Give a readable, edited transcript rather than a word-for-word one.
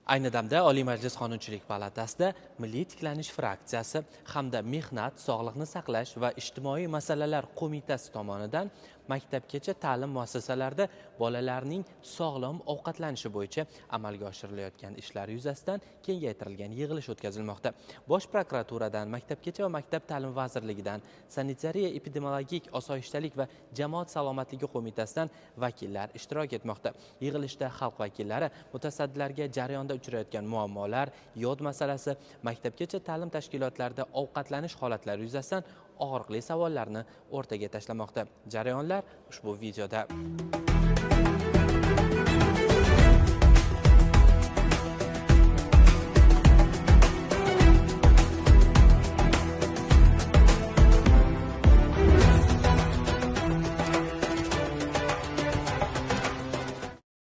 Ayni damda Oliy Majlis Qonunchilik palatasida Milliy tiklanish fraksiyasi hamda Mehnat, Sog'liqni saqlash va ijtimoiy masalalar qo'mitasi tomonidan maktabgacha ta'lim muassasalarida bolalarning sog'lom ovqatlanishi bo'yicha amalga oshirilayotgan ishlar yuzasidan kengaytirilgan yig'ilish o'tkazilmoqda. Bosh prokuraturadan, Maktabgacha va Maktab ta'limi vazirligidan, Sanitariya epidemiologik osoyishtalik va jamoat salomatligi qo'mitasidan vakillar ishtirok etmoqda. Yig'ilishda xalq vakillari mutasaddilarga jarayonda uchrayotgan muammolar, yod masalasi, maktabgacha ta'lim tashkilotlarida ovqatlanish holatlari yuzasidan og'riqli savollarni o'rtaga tashlamoqda. Jarayonlar ushbu videoda.